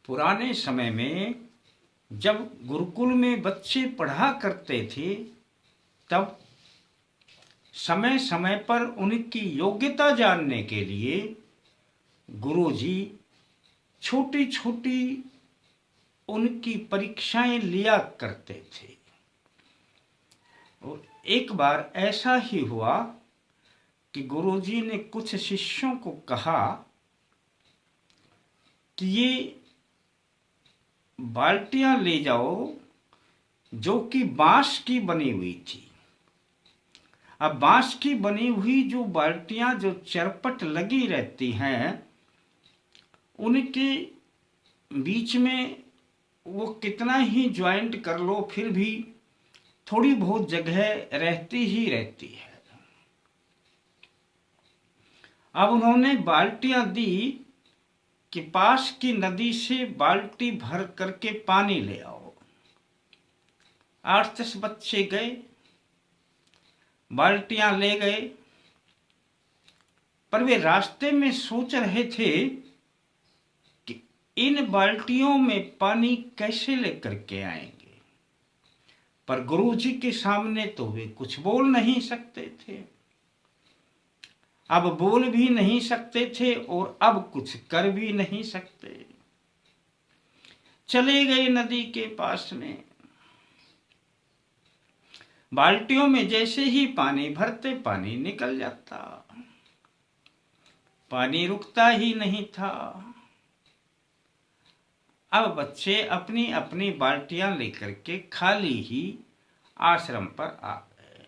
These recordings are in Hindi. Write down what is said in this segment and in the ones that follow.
पुराने समय में जब गुरुकुल में बच्चे पढ़ा करते थे, तब समय समय पर उनकी योग्यता जानने के लिए गुरुजी छोटी छोटी उनकी परीक्षाएं लिया करते थे। और एक बार ऐसा ही हुआ कि गुरुजी ने कुछ शिष्यों को कहा कि ये बाल्टियां ले जाओ जो कि बांस की बनी हुई थी। अब बांस की बनी हुई जो बाल्टियां जो चरपट लगी रहती हैं, उनके बीच में वो कितना ही ज्वाइंट कर लो फिर भी थोड़ी बहुत जगह रहती ही रहती है। अब उन्होंने बाल्टियां दी कि पास की नदी से बाल्टी भर करके पानी ले आओ। 8-10 बच्चे गए, बाल्टियां ले गए, पर वे रास्ते में सोच रहे थे कि इन बाल्टियों में पानी कैसे लेकर के आएंगे। पर गुरुजी के सामने तो वे कुछ बोल नहीं सकते थे। अब बोल भी नहीं सकते थे और अब कुछ कर भी नहीं सकते। चले गए नदी के पास में, बाल्टियों में जैसे ही पानी भरते पानी निकल जाता, पानी रुकता ही नहीं था। अब बच्चे अपनी अपनी बाल्टियां लेकर के खाली ही आश्रम पर आ गए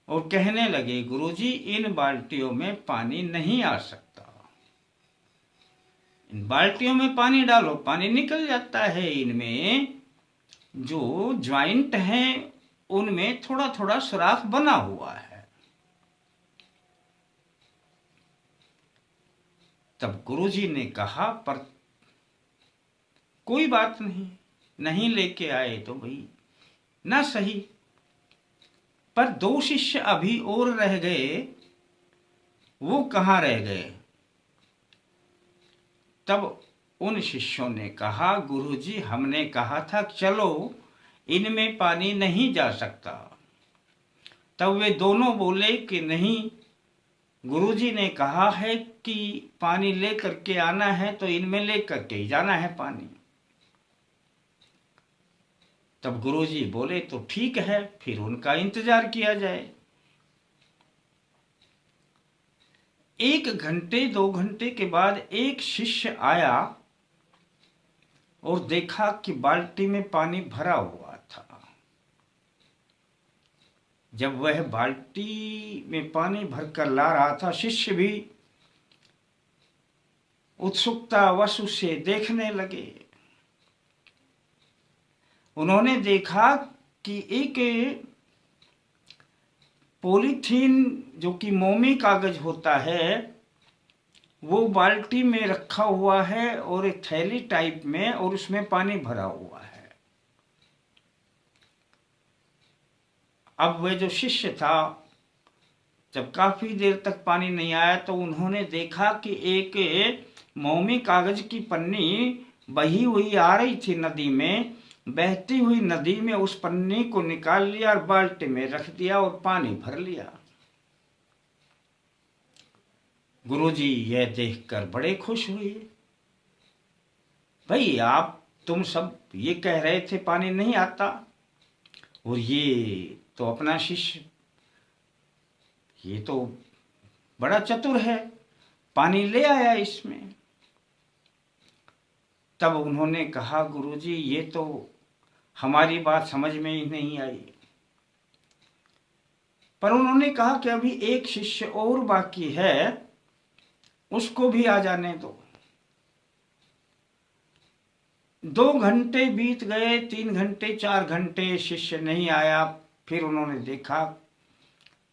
और कहने लगे, गुरुजी इन बाल्टियों में पानी नहीं आ सकता। इन बाल्टियों में पानी डालो, पानी निकल जाता है। इनमें जो ज्वाइंट हैं उनमें थोड़ा थोड़ा सुराख बना हुआ है। तब गुरुजी ने कहा, पर कोई बात नहीं, नहीं लेके आए तो भाई ना सही। पर 2 शिष्य अभी और रह गए, वो कहाँ रह गए? तब उन शिष्यों ने कहा, गुरुजी हमने कहा था चलो इनमें पानी नहीं जा सकता। तब वे दोनों बोले कि नहीं, गुरुजी ने कहा है कि पानी ले करके आना है तो इनमें ले करके ही जाना है पानी। तब गुरुजी बोले तो ठीक है, फिर उनका इंतजार किया जाए। 1 घंटे 2 घंटे के बाद एक शिष्य आया और देखा कि बाल्टी में पानी भरा हुआ था। जब वह बाल्टी में पानी भरकर ला रहा था, शिष्य भी उत्सुकतावश उसे देखने लगे। उन्होंने देखा कि एक पॉलीथीन जो कि मोमी कागज होता है, वो बाल्टी में रखा हुआ है और एक थैली टाइप में, और उसमें पानी भरा हुआ है। अब वह जो शिष्य था, जब काफी देर तक पानी नहीं आया तो उन्होंने देखा कि एक मोमी कागज की पन्नी बही हुई आ रही थी नदी में। बहती हुई नदी में उस पन्नी को निकाल लिया और बाल्टी में रख दिया और पानी भर लिया। गुरुजी यह देखकर बड़े खुश हुए। भाई तुम सब ये कह रहे थे पानी नहीं आता, और ये तो अपना शिष्य, ये तो बड़ा चतुर है, पानी ले आया इसमें। तब उन्होंने कहा, गुरुजी ये तो हमारी बात समझ में ही नहीं आई। पर उन्होंने कहा कि अभी एक शिष्य और बाकी है, उसको भी आ जाने दो। 2 घंटे बीत गए, 3 घंटे 4 घंटे, शिष्य नहीं आया। फिर उन्होंने देखा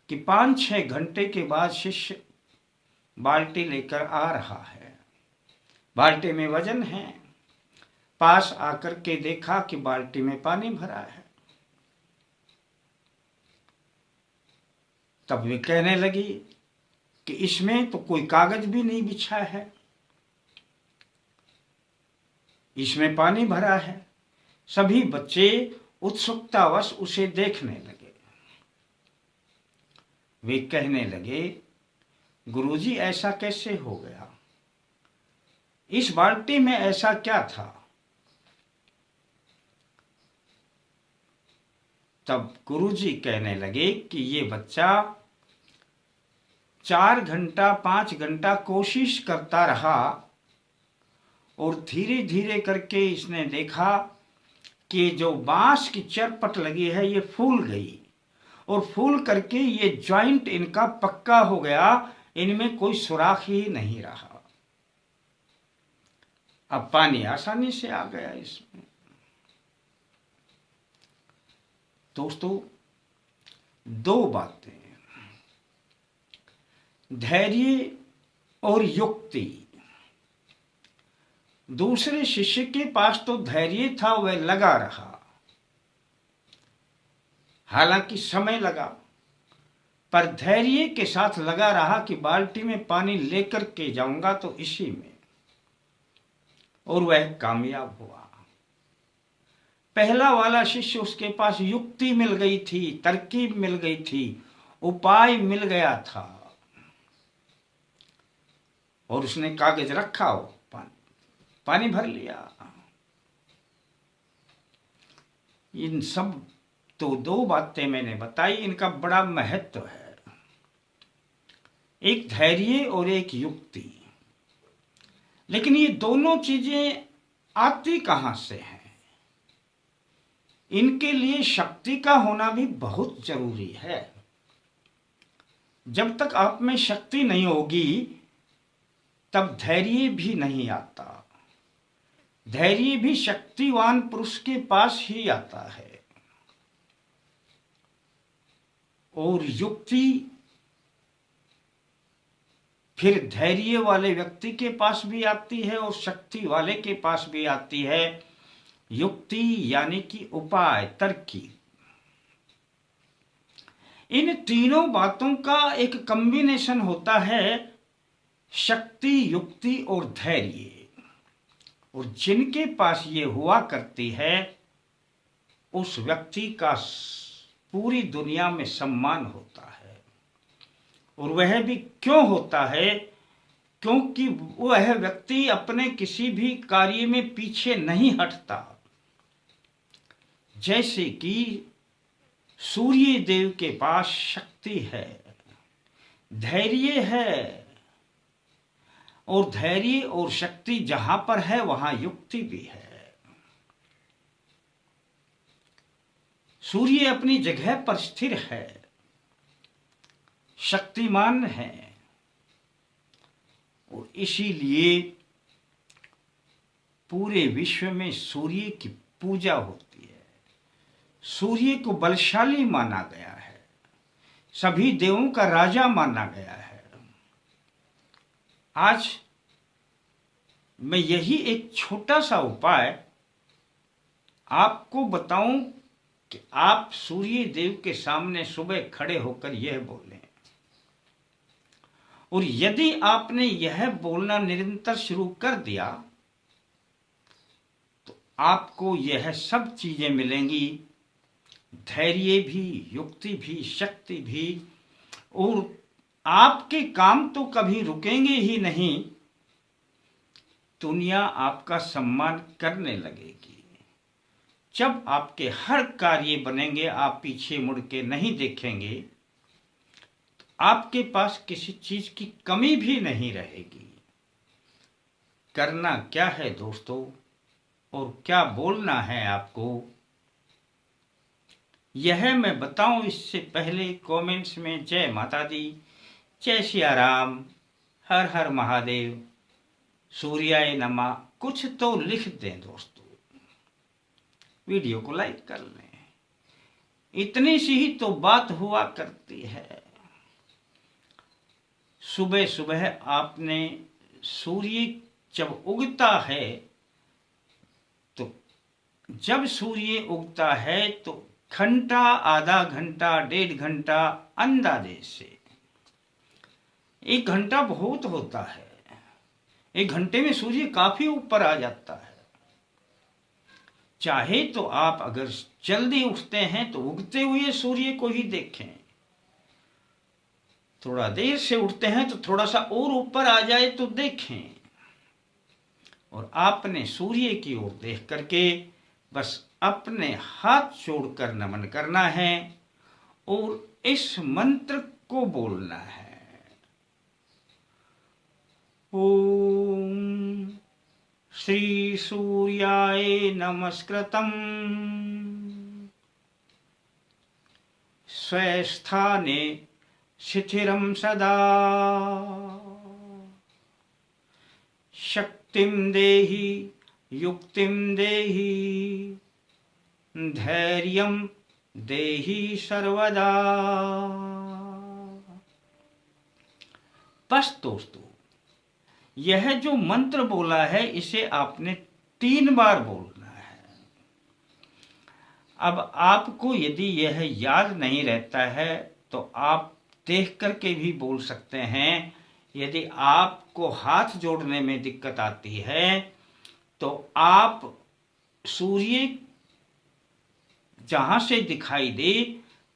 कि 5-6 घंटे के बाद शिष्य बाल्टी लेकर आ रहा है। बाल्टी में वजन है। पास आकर के देखा कि बाल्टी में पानी भरा है। तब वे कहने लगी कि इसमें तो कोई कागज भी नहीं बिछा है। इसमें पानी भरा है। सभी बच्चे उत्सुकतावश उसे देखने लगे। वे कहने लगे, गुरुजी ऐसा कैसे हो गया? इस बाल्टी में ऐसा क्या था? तब गुरुजी कहने लगे कि ये बच्चा 4 घंटा 5 घंटा कोशिश करता रहा और धीरे धीरे करके इसने देखा कि जो बांस की चरपट लगी है ये फूल गई और फूल करके ये जॉइंट इनका पक्का हो गया, इनमें कोई सुराख ही नहीं रहा। अब पानी आसानी से आ गया इसमें। दोस्तों, 2 बातें, धैर्य और युक्ति। दूसरे शिष्य के पास तो धैर्य था, वह लगा रहा, हालांकि समय लगा, पर धैर्य के साथ लगा रहा कि बाल्टी में पानी लेकर के जाऊंगा तो इसी में, और वह कामयाब हुआ। पहला वाला शिष्य, उसके पास युक्ति मिल गई थी, तरकीब मिल गई थी, उपाय मिल गया था, और उसने कागज रखा हो, पानी भर लिया। इन सब तो 2 बातें मैंने बताई, इनका बड़ा महत्व है, एक धैर्य और एक युक्ति। लेकिन ये दोनों चीजें आती कहां से हैं? इनके लिए शक्ति का होना भी बहुत जरूरी है। जब तक आप में शक्ति नहीं होगी तब धैर्य भी नहीं आता। धैर्य भी शक्तिवान पुरुष के पास ही आता है, और युक्ति फिर धैर्य वाले व्यक्ति के पास भी आती है और शक्ति वाले के पास भी आती है। युक्ति यानी कि उपाय, तरकीब। इन तीनों बातों का एक कॉम्बिनेशन होता है, शक्ति, युक्ति और धैर्य। और जिनके पास ये हुआ करती है उस व्यक्ति का पूरी दुनिया में सम्मान होता है। और वह भी क्यों होता है? क्योंकि वह व्यक्ति अपने किसी भी कार्य में पीछे नहीं हटता। जैसे कि सूर्य देव के पास शक्ति है, धैर्य है, और धैर्य और शक्ति जहां पर है वहां युक्ति भी है। सूर्य अपनी जगह पर स्थिर है, शक्तिमान है, और इसीलिए पूरे विश्व में सूर्य की पूजा होती है। सूर्य को बलशाली माना गया है, सभी देवों का राजा माना गया है। आज मैं यही एक छोटा सा उपाय आपको बताऊं कि आप सूर्य देव के सामने सुबह खड़े होकर यह बोलें, और यदि आपने यह बोलना निरंतर शुरू कर दिया तो आपको यह सब चीजें मिलेंगी, धैर्य भी, युक्ति भी, शक्ति भी, और आपके काम तो कभी रुकेंगे ही नहीं। दुनिया आपका सम्मान करने लगेगी। जब आपके हर कार्य बनेंगे, आप पीछे मुड़ के नहीं देखेंगे, तो आपके पास किसी चीज की कमी भी नहीं रहेगी। करना क्या है दोस्तों, और क्या बोलना है आपको, यह मैं बताऊं इससे पहले कमेंट्स में जय माता दी, जय सिया राम, हर हर महादेव, सूर्याय नमः कुछ तो लिख दें दोस्तों। वीडियो को लाइक कर लें। इतनी सी ही तो बात हुआ करती है। सुबह सुबह आपने सूर्य जब उगता है, तो जब सूर्य उगता है तो घंटा, आधा घंटा, 1.5 घंटा अंदाजे से, 1 घंटा बहुत होता है, 1 घंटे में सूर्य काफी ऊपर आ जाता है। चाहे तो आप अगर जल्दी उठते हैं तो उगते हुए सूर्य को ही देखें, थोड़ा देर से उठते हैं तो थोड़ा सा और ऊपर आ जाए तो देखें, और आपने सूर्य की ओर देख करके बस अपने हाथ जोड़कर नमन करना है और इस मंत्र को बोलना है, ओम श्री सूर्याय नमस्कृतं स्वस्थाने शिथिरं सदा शक्तिं देहि युक्तिं देहि धैर्यं देहि सर्वदा। बस दोस्तों, यह जो मंत्र बोला है इसे आपने 3 बार बोलना है। अब आपको यदि यह याद नहीं रहता है तो आप देख करके भी बोल सकते हैं। यदि आपको हाथ जोड़ने में दिक्कत आती है तो आप सूर्य जहां से दिखाई दे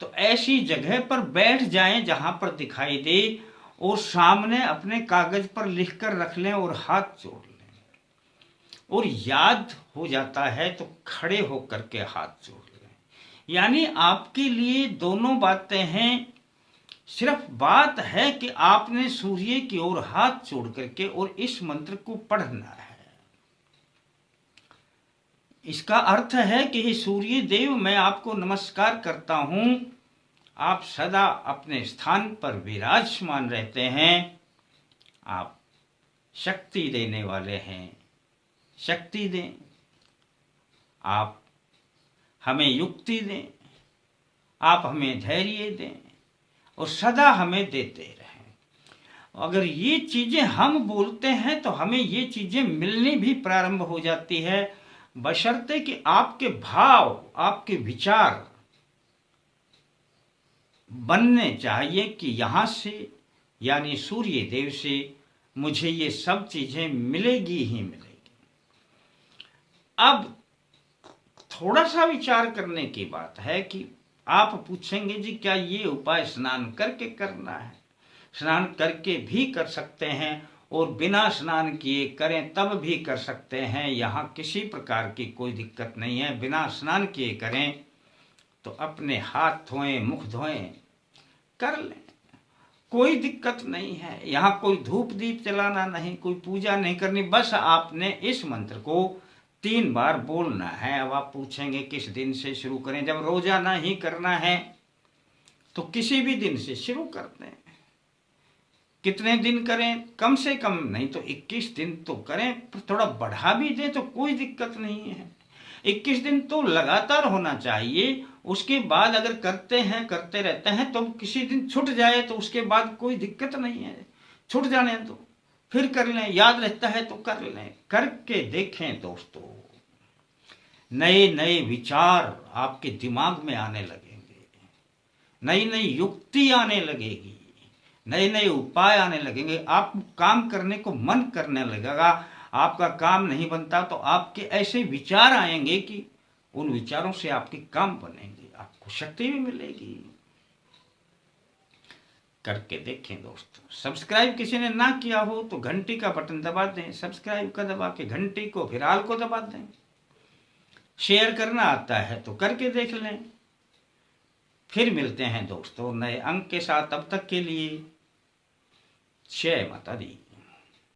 तो ऐसी जगह पर बैठ जाएं जहां पर दिखाई दे, और सामने अपने कागज पर लिख कर रख लें और हाथ जोड़ लें, और याद हो जाता है तो खड़े होकर के हाथ जोड़ लें। यानी आपके लिए दोनों बातें हैं। सिर्फ बात है कि आपने सूर्य की ओर हाथ जोड़ करके और इस मंत्र को पढ़ना है। इसका अर्थ है कि हे सूर्य देव, मैं आपको नमस्कार करता हूं। आप सदा अपने स्थान पर विराजमान रहते हैं। आप शक्ति देने वाले हैं, शक्ति दें। आप हमें युक्ति दें, आप हमें धैर्य दें और सदा हमें देते रहें। अगर ये चीजें हम बोलते हैं तो हमें ये चीजें मिलनी भी प्रारंभ हो जाती है, बशर्ते कि आपके भाव, आपके विचार बनने चाहिए कि यहां से यानी सूर्य देव से मुझे ये सब चीजें मिलेगी ही मिलेगी। अब थोड़ा सा विचार करने की बात है कि आप पूछेंगे जी क्या ये उपाय स्नान करके करना है? स्नान करके भी कर सकते हैं और बिना स्नान किए करें तब भी कर सकते हैं। यहाँ किसी प्रकार की कोई दिक्कत नहीं है। बिना स्नान किए करें तो अपने हाथ धोएं, मुख धोएं, कर लें, कोई दिक्कत नहीं है। यहाँ कोई धूप दीप जलाना नहीं, कोई पूजा नहीं करनी। बस आपने इस मंत्र को 3 बार बोलना है। अब आप पूछेंगे किस दिन से शुरू करें? जब रोजाना ही करना है तो किसी भी दिन से शुरू कर दें। कितने दिन करें? कम से कम नहीं तो 21 दिन तो करें, पर थोड़ा बढ़ा भी दें तो कोई दिक्कत नहीं है। 21 दिन तो लगातार होना चाहिए। उसके बाद अगर करते हैं, करते रहते हैं तो किसी दिन छूट जाए तो उसके बाद कोई दिक्कत नहीं है। छूट जाने तो फिर कर लें, याद रहता है तो कर लें। करके देखें दोस्तों, नए नए विचार आपके दिमाग में आने लगेंगे, नई नई युक्ति आने लगेगी, नए नए उपाय आने लगेंगे। आप काम करने को मन करने लगेगा। आपका काम नहीं बनता तो आपके ऐसे विचार आएंगे कि उन विचारों से आपके काम बनेंगे, आपको शक्ति भी मिलेगी। करके देखें दोस्तों। सब्सक्राइब किसी ने ना किया हो तो घंटी का बटन दबा दें, सब्सक्राइब का दबा के घंटी को फिर आल को दबा दें। शेयर करना आता है तो करके देख लें। फिर मिलते हैं दोस्तों नए अंक के साथ। तब तक के लिए जय माता दी।